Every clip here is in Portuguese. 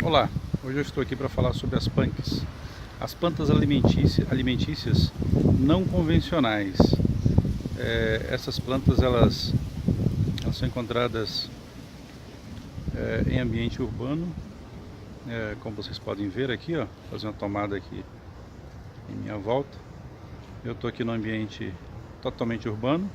Olá, hoje eu estou aqui para falar sobre as punks, as plantas alimentícias não convencionais. Essas plantas elas são encontradas em ambiente urbano, como vocês podem ver aqui, ó, fazer uma tomada aqui em minha volta. Eu estou aqui no ambiente totalmente urbano,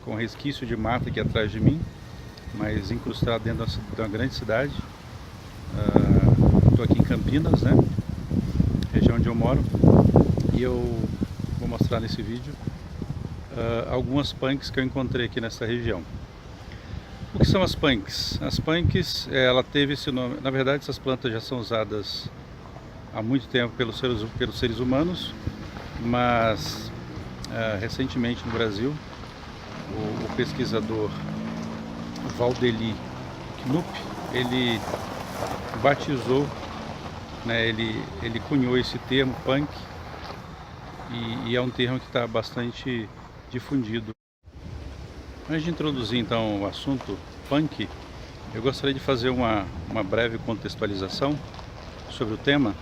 com resquício de mata aqui atrás de mim, mas incrustado dentro de uma grande cidade. Estou aqui em Campinas, né, região onde eu moro, e eu vou mostrar nesse vídeo algumas punks que eu encontrei aqui nessa região. O que são as punks? As punks, ela teve esse nome, na verdade essas plantas já são usadas há muito tempo pelos seres humanos, mas recentemente no Brasil, o pesquisador Valdeli Knupp, ele batizou, né, ele cunhou esse termo punk, e é um termo que está bastante difundido. Antes de introduzir então o assunto punk, eu gostaria de fazer uma breve contextualização sobre o tema,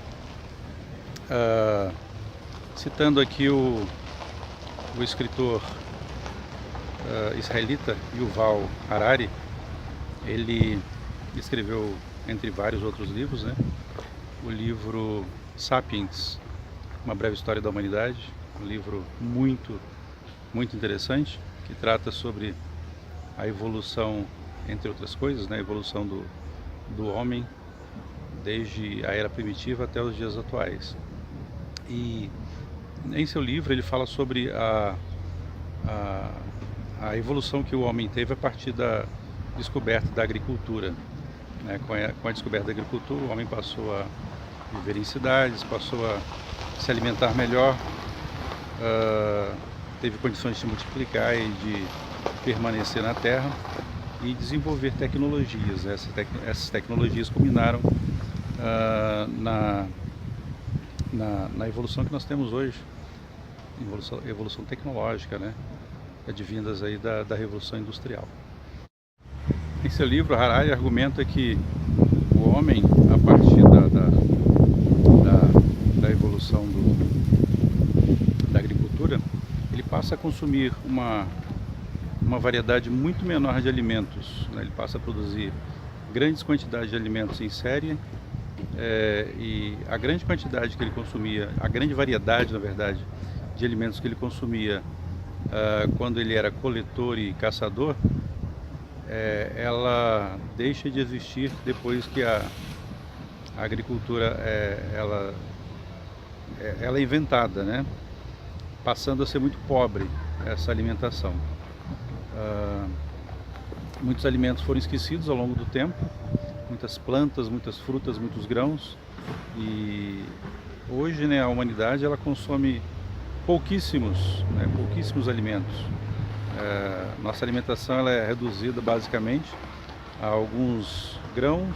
citando aqui o escritor israelita Yuval Harari. Ele escreveu, entre vários outros livros, né, o livro Sapiens, Uma Breve História da Humanidade, um livro muito interessante, que trata sobre a evolução, entre outras coisas, né, a evolução do homem desde a era primitiva até os dias atuais. E em seu livro ele fala sobre a evolução que o homem teve a partir da descoberta da agricultura, né? Com a descoberta da agricultura, o homem passou a viver em cidades, passou a se alimentar melhor, teve condições de se multiplicar e de permanecer na terra e desenvolver tecnologias. Essas tecnologias culminaram na evolução que nós temos hoje, evolução tecnológica, né, advindas aí da Revolução Industrial. Em seu livro, Harari argumenta que o homem, a partir da evolução da agricultura, ele passa a consumir uma variedade muito menor de alimentos, né? Ele passa a produzir grandes quantidades de alimentos em série, e a grande quantidade que ele consumia, a grande variedade, na verdade, de alimentos que ele consumia quando ele era coletor e caçador, ela deixa de existir depois que a agricultura ela é inventada, né? Passando a ser muito pobre essa alimentação. Muitos alimentos foram esquecidos ao longo do tempo, muitas plantas, muitas frutas, muitos grãos, e hoje, né, a humanidade ela consome pouquíssimos alimentos. Nossa alimentação ela é reduzida basicamente a alguns grãos,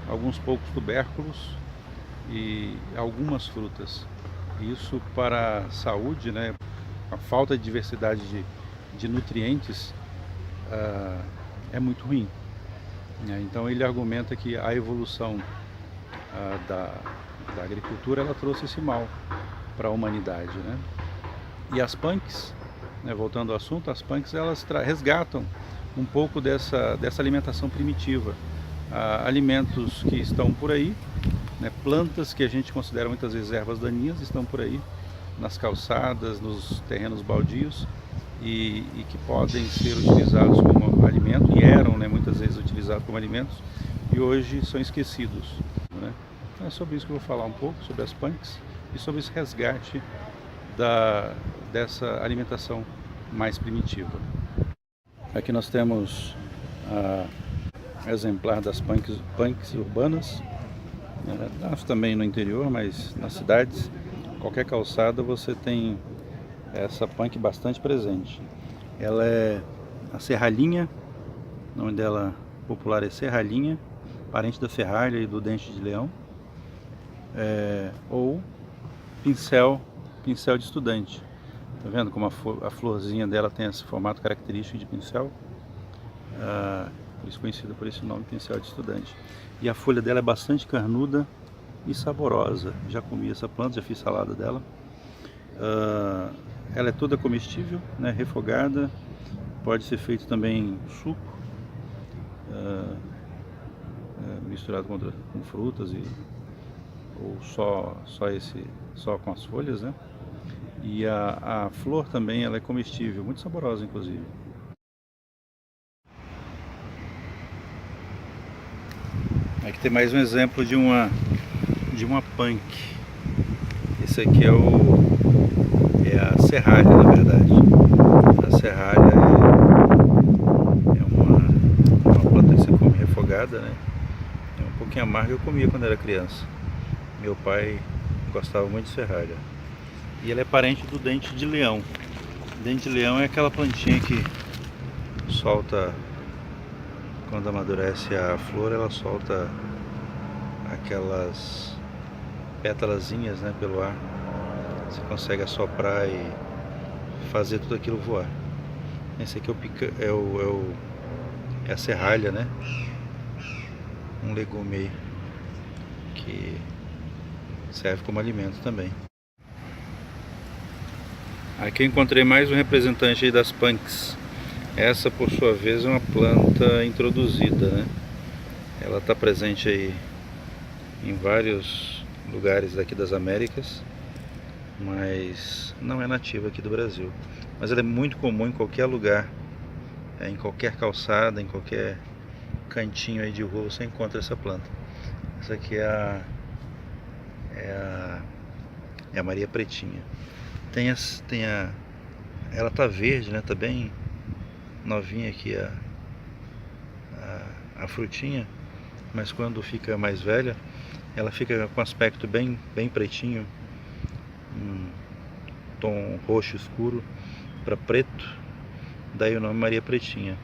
alguns poucos tubérculos e algumas frutas. Isso para a saúde, né, a falta de diversidade de nutrientes é muito ruim. Então ele argumenta que a evolução da agricultura ela trouxe esse mal para a humanidade, né? E as punks, né, voltando ao assunto, as punks elas resgatam um pouco dessa alimentação primitiva, alimentos que estão por aí, né, plantas que a gente considera muitas vezes ervas daninhas estão por aí nas calçadas, nos terrenos baldios, e que podem ser utilizados como alimento, e eram, né, muitas vezes utilizados como alimentos, e hoje são esquecidos, né? Então é sobre isso que eu vou falar um pouco, sobre as punks e sobre esse resgate dessa alimentação mais primitiva. Aqui nós temos exemplar das punks urbanas, né? Também no interior, mas nas cidades, qualquer calçada você tem essa punk bastante presente. Ela é a serralhinha, o nome dela popular é serralhinha, parente da serralha e do dente de leão, ou pincel de estudante. Tá vendo como a florzinha dela tem esse formato característico de pincel? por isso conhecida por esse nome, pincel de estudante. E a folha dela é bastante carnuda e saborosa. Já comi essa planta, já fiz salada dela. Ela é toda comestível, né, refogada, pode ser feito também suco, misturado com frutas ou só com as folhas, né? E a flor também ela é comestível, muito saborosa inclusive. Aqui tem mais um exemplo de uma punk. Esse aqui é a serralha, na verdade. A serralha é uma planta que se come refogada, né? É um pouquinho amarga, eu comia quando era criança. Meu pai gostava muito de serralha. E ela é parente do dente de leão. Dente de leão é aquela plantinha que solta, quando amadurece a flor, ela solta aquelas pétalazinhas, né, pelo ar. Você consegue assoprar e fazer tudo aquilo voar. Esse aqui é a serralha, né? Um legume aí que serve como alimento também. Aqui eu encontrei mais um representante aí das punks. Essa, por sua vez, é uma planta introduzida, né? Ela está presente aí em vários lugares daqui das Américas, mas não é nativa aqui do Brasil. Mas ela é muito comum em qualquer lugar, em qualquer calçada, em qualquer cantinho aí de rua você encontra essa planta. Essa aqui é a Maria Pretinha. Ela tá verde, né? Tá bem novinha aqui a frutinha, mas quando fica mais velha, ela fica com aspecto bem pretinho, um tom roxo escuro para preto, daí o nome Maria Pretinha.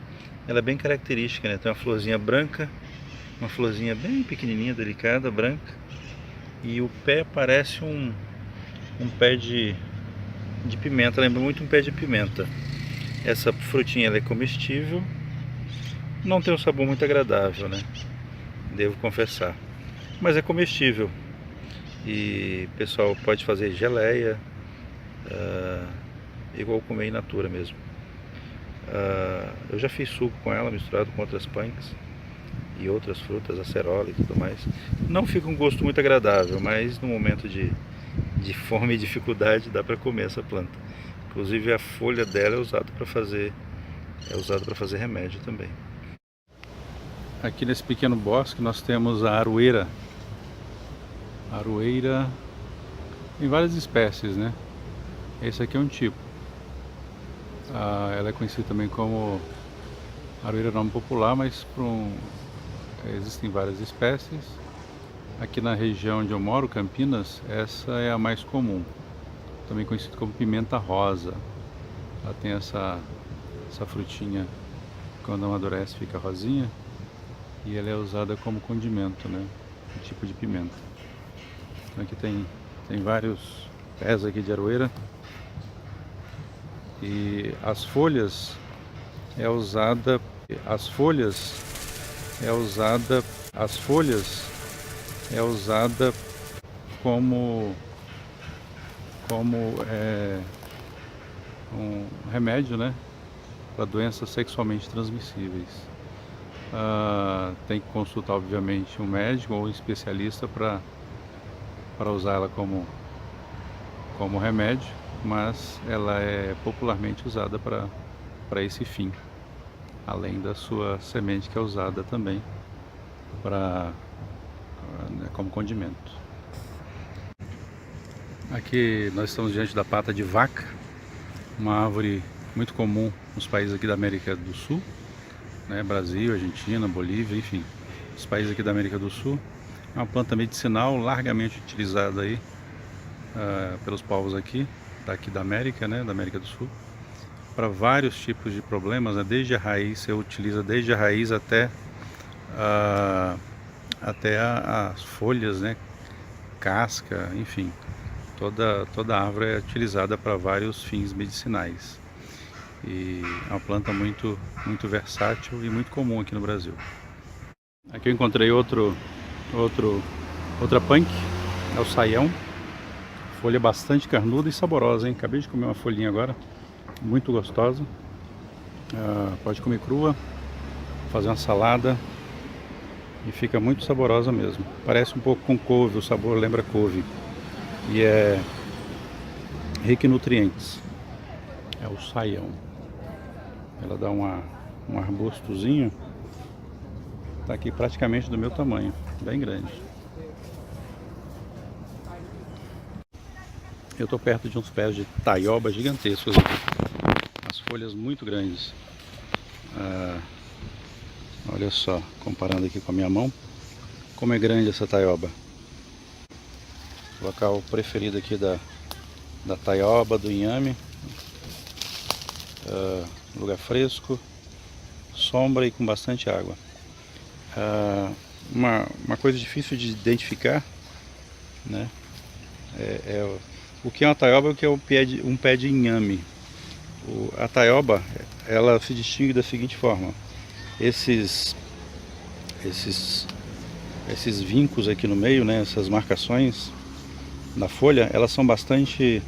Ela é bem característica, né? Tem uma florzinha branca, uma florzinha bem pequenininha, delicada, branca, e o pé parece um pé de pimenta, lembra muito um pé de pimenta. Essa frutinha ela é comestível, não tem um sabor muito agradável, né? Devo confessar, mas é comestível e o pessoal pode fazer geleia, igual comer in natura mesmo. Eu já fiz suco com ela misturado com outras punks e outras frutas, acerola e tudo mais. Não fica um gosto muito agradável, mas no momento de fome e dificuldade dá para comer essa planta. Inclusive a folha dela é usada para fazer remédio também. Aqui nesse pequeno bosque nós temos a aroeira. A aroeira tem várias espécies, né? Esse aqui é um tipo. Ela é conhecida também como aroeira nome popular, mas existem várias espécies. Aqui na região onde eu moro, Campinas, essa é a mais comum, também conhecida como pimenta rosa. Ela tem essa frutinha, quando amadurece fica rosinha, e ela é usada como condimento, né? Um tipo de pimenta. Então aqui tem vários pés aqui de aroeira, e as folhas é usada como um remédio, né, para doenças sexualmente transmissíveis. Tem que consultar, obviamente, um médico ou um especialista para usar ela como remédio, mas ela é popularmente usada para esse fim, além da sua semente que é usada também como condimento. Aqui nós estamos diante da pata de vaca, uma árvore muito comum nos países aqui da América do Sul, né? Brasil, Argentina, Bolívia, enfim, os países aqui da América do Sul. É uma planta medicinal largamente utilizada aí pelos povos daqui da América, né? Da América do Sul, para vários tipos de problemas, né? Desde a raiz, você utiliza desde a raiz até as folhas, né? Casca, enfim, toda a árvore é utilizada para vários fins medicinais. e é uma planta muito versátil e muito comum aqui no Brasil. Aqui eu encontrei outra punk, é o saião. Folha bastante carnuda e saborosa, hein? Acabei de comer uma folhinha agora, muito gostosa. Pode comer crua, fazer uma salada e fica muito saborosa mesmo. Parece um pouco com couve, o sabor lembra couve e é rica em nutrientes. É o saião. Ela dá um arbustozinho, tá aqui praticamente do meu tamanho, bem grande. Eu estou perto de uns pés de taioba gigantescos aqui, as folhas muito grandes. Olha só, comparando aqui com a minha mão, como é grande essa taioba. O local preferido aqui da taioba, do inhame. Lugar fresco, sombra e com bastante água. Uma coisa difícil de identificar, né? O que é uma taioba e o que é um pé de inhame. A taioba, ela se distingue da seguinte forma: esses vincos aqui no meio, né, essas marcações na folha, elas são bastante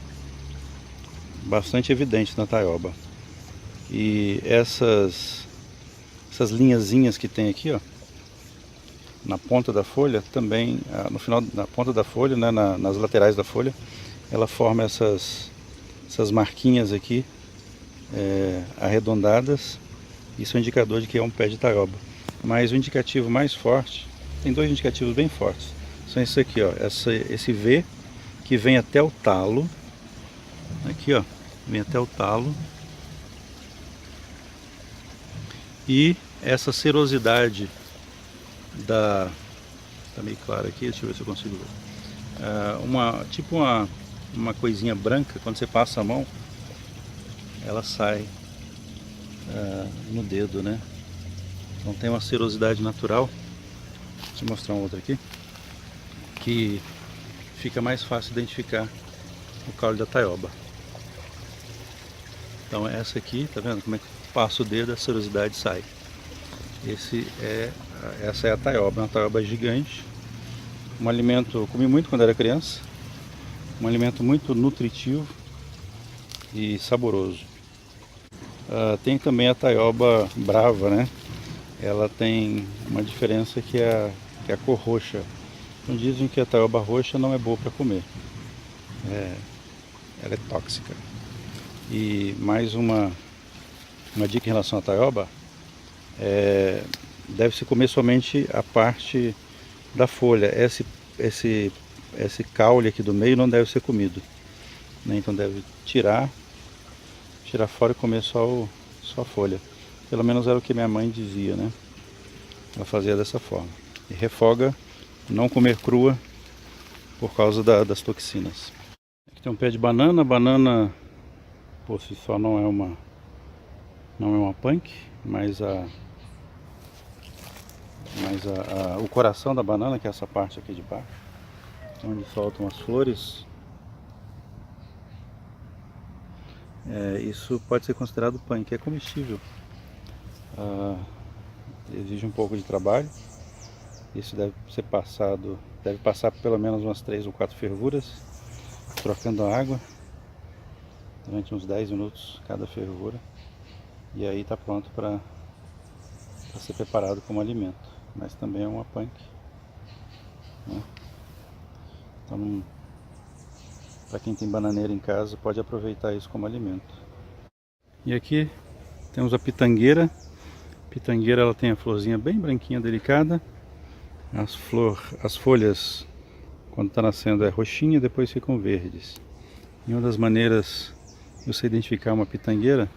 evidentes na taioba. E essas linhazinhas que tem aqui, ó, na ponta da folha, também no final, na ponta da folha, né, nas laterais da folha, ela forma essas marquinhas aqui arredondadas. Isso é um indicador de que é um pé de taioba. Mas o indicativo mais forte, tem dois indicativos bem fortes, são esses aqui, ó, esse V que vem até o talo, aqui, ó, vem até o talo, e essa serosidade tá meio claro aqui, deixa eu ver se eu consigo ver, tipo uma coisinha branca, quando você passa a mão, ela sai no dedo, né? Então tem uma serosidade natural. Deixa eu mostrar um outro aqui, que fica mais fácil identificar o caule da taioba. Então essa aqui, tá vendo como é que passa o dedo, a serosidade sai. Essa é a taioba, uma taioba gigante. Um alimento, eu comi muito quando era criança. Um alimento muito nutritivo e saboroso. Tem também a taioba brava, né? Ela tem uma diferença que é a cor roxa. Então dizem que a taioba roxa não é boa para comer. Ela é tóxica. E mais uma dica em relação à taioba: deve-se comer somente a parte da folha. Esse caule aqui do meio não deve ser comido, né? Então deve tirar fora e comer só a folha. Pelo menos era o que minha mãe dizia, né? Ela fazia dessa forma. E refoga, não comer crua por causa das toxinas. Aqui tem um pé de banana. Banana por si só não é uma punk, mas o coração da banana, que é essa parte aqui de baixo, onde soltam as flores, isso pode ser considerado punk, é comestível. Exige um pouco de trabalho. Isso deve passar por pelo menos umas 3 ou 4 fervuras, trocando a água durante uns 10 minutos cada fervura, e aí está pronto para ser preparado como alimento. Mas também é uma punk, né? Então, para quem tem bananeira em casa, pode aproveitar isso como alimento. E aqui temos a pitangueira. Pitangueira, ela tem a florzinha bem branquinha, delicada. As folhas, quando está nascendo, é roxinha, depois ficam verdes. E uma das maneiras de você identificar uma pitangueira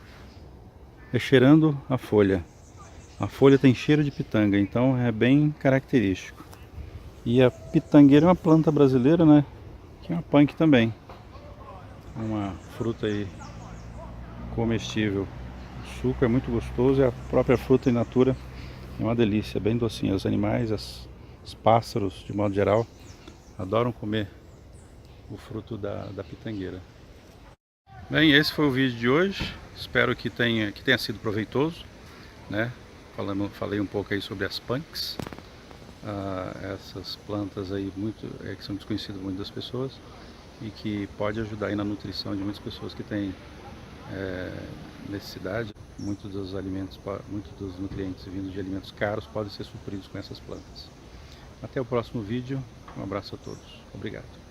é cheirando a folha. A folha tem cheiro de pitanga, então é bem característico. E a pitangueira é uma planta brasileira, né? Que é uma punk também. É uma fruta aí comestível. O suco é muito gostoso e a própria fruta in natura é uma delícia, bem docinha. Os animais, os pássaros, de modo geral, adoram comer o fruto da pitangueira. Bem, esse foi o vídeo de hoje. Espero que tenha sido proveitoso, né? Falei um pouco aí sobre as punks, essas plantas aí que são desconhecidas muito das pessoas e que pode ajudar aí na nutrição de muitas pessoas que têm necessidade. Muitos dos nutrientes vindos de alimentos caros podem ser supridos com essas plantas. Até o próximo vídeo, um abraço a todos, obrigado.